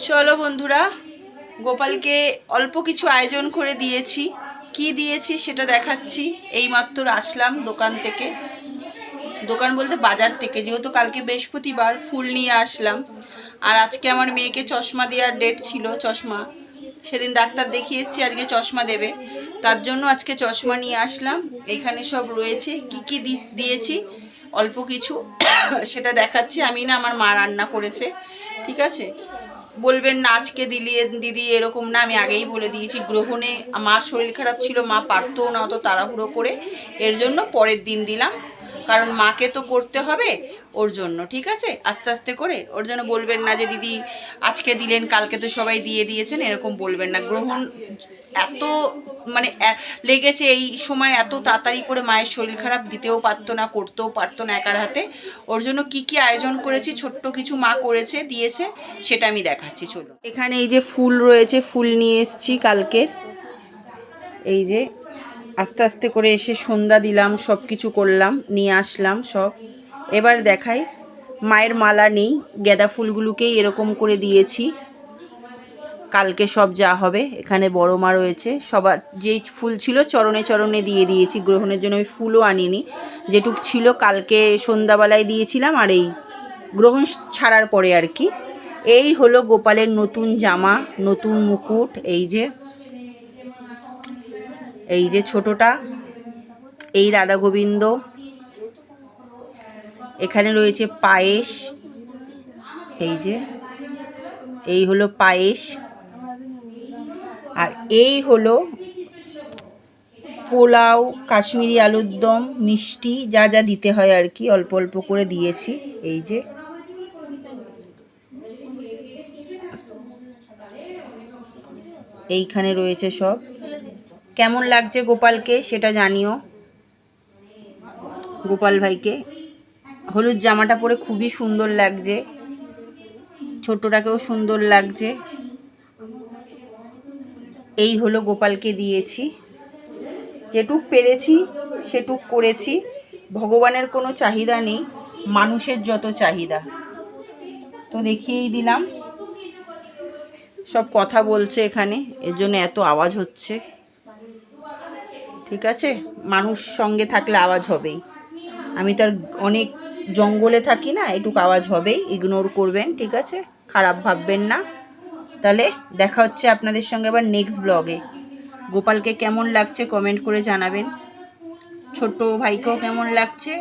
চলো বন্ধুরা, গোপালকে অল্প কিছু আয়োজন করে দিয়েছি। কি দিয়েছি সেটা দেখাচ্ছি। এইমাত্র আসলাম দোকান থেকে, দোকান বলতে বাজার থেকে, যেহেতু কালকে বৃহস্পতিবার ফুল নিয়ে আসলাম। আর আজকে আমার মেয়েকে চশমা দেওয়ার ডেট ছিল, চশমা সেদিন ডাক্তার দেখিয়ে এসেছি, আজকে চশমা দেবে, তার জন্য আজকে চশমা নিয়ে আসলাম। এখানে সব রয়েছে, কি কি দিয়েছি অল্প কিছু সেটা দেখাচ্ছি। আমি না, আমার মা রান্না করেছে, ঠিক আছে? বলবেন না আজকে দিদি এরকম না, আমি আগেই বলে দিয়েছি। গ্রহণে মার শরীর খারাপ ছিল, মা পারতও না অত তাড়াহুড়ো করে, এর জন্য পরের দিন দিলাম, কারণ মাকে তো করতে হবে, ওর জন্য। ঠিক আছে, আস্তে আস্তে করে, ওর জন্য বলবেন না যে দিদি আজকে দিলেন কালকে তো সবাই দিয়ে দিয়েছেন, এরকম বলবেন না। গ্রহণ এত মানে লেগেছে এই সময়, এত তাড়াতাড়ি করে মায়ের শরীর খারাপ, দিতেও পারতো না, করতেও পারতো না একার হাতে। ওর জন্য কি কি আয়োজন করেছি, ছোট্ট কিছু মা করেছে, দিয়েছে, সেটা আমি দেখাচ্ছি। চলো, এখানে এই যে ফুল রয়েছে, ফুল নিয়ে এসেছি কালকের। এই যে আস্তে আস্তে করে এসে সন্ধ্যা দিলাম, সব কিছু করলাম, নিয়ে আসলাম সব। এবার দেখাই, মায়ের মালা নেই, গাঁদা ফুলগুলোকেই এরকম করে দিয়েছি কালকে সব যা হবে। এখানে বড় মা রয়েছে, সবার যেই ফুল ছিল চরণে চরণে দিয়ে দিয়েছি। গ্রহণের জন্য আমি ফুলও আনিনি, যেটুক ছিল কালকে সন্ধ্যাবেলায় দিয়েছিলাম, আর এই গ্রহণ ছাড়ার পরে আর কি। এই হলো গোপালের নতুন জামা, নতুন মুকুট। এই যে ছোটটা, এই রাধা গোবিন্দ। এখানে রয়েছে পায়েস, এই হলো পায়েস। আর এই হলো পোলাও, কাশ্মীরি আলুর দম, মিষ্টি, যা যা দিতে হয় আর কি, অল্প অল্প করে দিয়েছি। এই যে এইখানে রয়েছে সব। কেমন লাগছে গোপালকে সেটা জানিও, গোপাল ভাইকে। হলুদ জামাটা পরে খুবই সুন্দর লাগছে, ছোটটাকেও সুন্দর লাগছে। এই হলো গোপালকে দিয়েছি, যেটুক পেরেছি সেটুক করেছি। ভগবানের কোনো চাহিদা নেই, মানুষের যত চাহিদা। তো দেখিয়েই দিলাম। সব কথা বলছে এখানে, এর জন্য এত আওয়াজ হচ্ছে। ঠিক আছে, মানুষ সঙ্গে থাকলে আওয়াজ হবেই। আমি তো আর অনেক জঙ্গলে থাকি না, এটুকু আওয়াজ হবেই, ইগনোর করবেন, ঠিক আছে? খারাপ ভাববেন না। তাহলে দেখা হচ্ছে আপনাদের সঙ্গে আবার নেক্সট ব্লগে। গোপালকে কেমন লাগছে কমেন্ট করে জানাবেন, ছোট ভাইকেও কেমন লাগছে,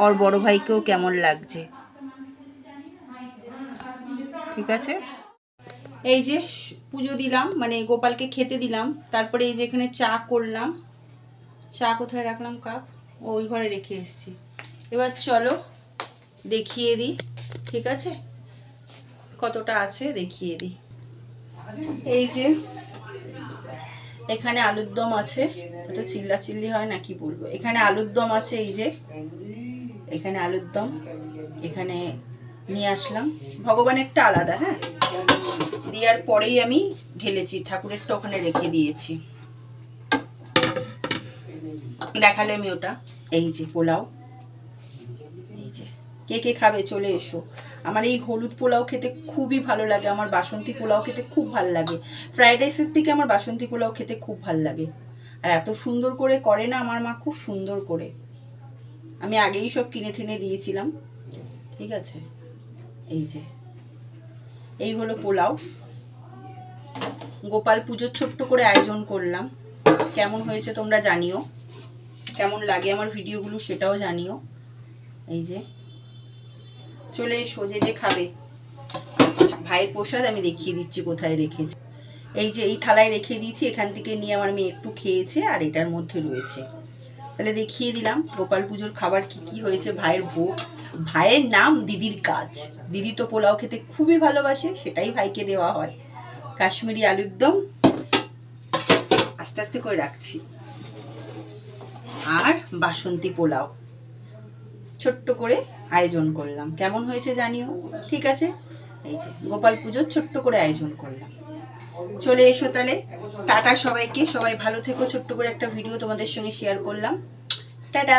আর বড় ভাইকেও কেমন লাগছে, ঠিক আছে? এই যে পুজো দিলাম, মানে গোপালকে খেতে দিলাম, তারপরে এই যে এখানে চা করলাম। চা কোথায় রাখলাম কাপ, ওই ঘরে রেখে এসেছি। এবার চলো দেখিয়ে দিই, ঠিক আছে? কতটা আছে দেখিয়ে দিই। এই যে এখানে আলুর দম আছে, তো চিল্লাচিল্লি হয় না, কি বলবো। এখানে আলুর দম আছে, এই যে এখানে আলুর দম, এখানে নিয়ে আসলাম। ভগবানেরটা আলাদা, হ্যাঁ, দেওয়ার পরেই আমি ঢেলেছি, ঠাকুরেরটা ওখানে রেখে দিয়েছি, দেখালে আমি ওটা। এই যে পোলাও, এই যে কে কে খাবে চলে এসো। আমার এই হলুদ পোলাও খেতে খুবই ভালো লাগে, আমার বাসন্তী পোলাও খেতে খুব ভালো লাগে। ফ্রাইড রাইসের থেকে আমার বাসন্তী পোলাও খেতে খুব ভালো লাগে। আর এত সুন্দর করে করে না আমার মা, খুব সুন্দর করে। আমি আগেই সব কিনে ঠেনে দিয়েছিলাম, ঠিক আছে? এই যে এই হলো পোলাও। গোপাল পুজোর ছোট্ট করে আয়োজন করলাম। কেমন হয়েছে তোমরা জানিও, কেমন লাগে আমার ভিডিওগুলো সেটাও জানিও। এই যে চলে এসো, যে যে খাবে। ভাইয়ের প্রসাদ আমি দেখিয়ে দিচ্ছি কোথায় রেখেছি। এই যে এই থালায় রেখে দিয়েছি, এখান থেকে নিয়ে আমার মেয়ে একটু খেয়েছে, আর এটার মধ্যে রয়েছে। তাহলে দেখিয়ে দিলাম গোপাল পুজোর খাবার কি কি হয়েছে। ভাইয়ের ভোগ, ভাইয়ের নাম দিদির কাজ। দিদি তো পোলাও খেতে খুবই ভালোবাসে, সেটাই ভাইকে দেওয়া হয়। কাশ্মীরি আলুর দম, আস্তে আস্তে করে রাখছি, আর বাসন্তী পোলাও ছোট্ট করে আয়োজন করলাম। কেমন হয়েছে জানিও, ঠিক আছে? এই যে গোপাল পুজোর ছোট্ট করে আয়োজন করলাম। চলে এসো তাহলে, টাটা সবাইকে, সবাই ভালো থেকো। ছোট্ট করে একটা ভিডিও তোমাদের সঙ্গে শেয়ার করলাম, টাটা।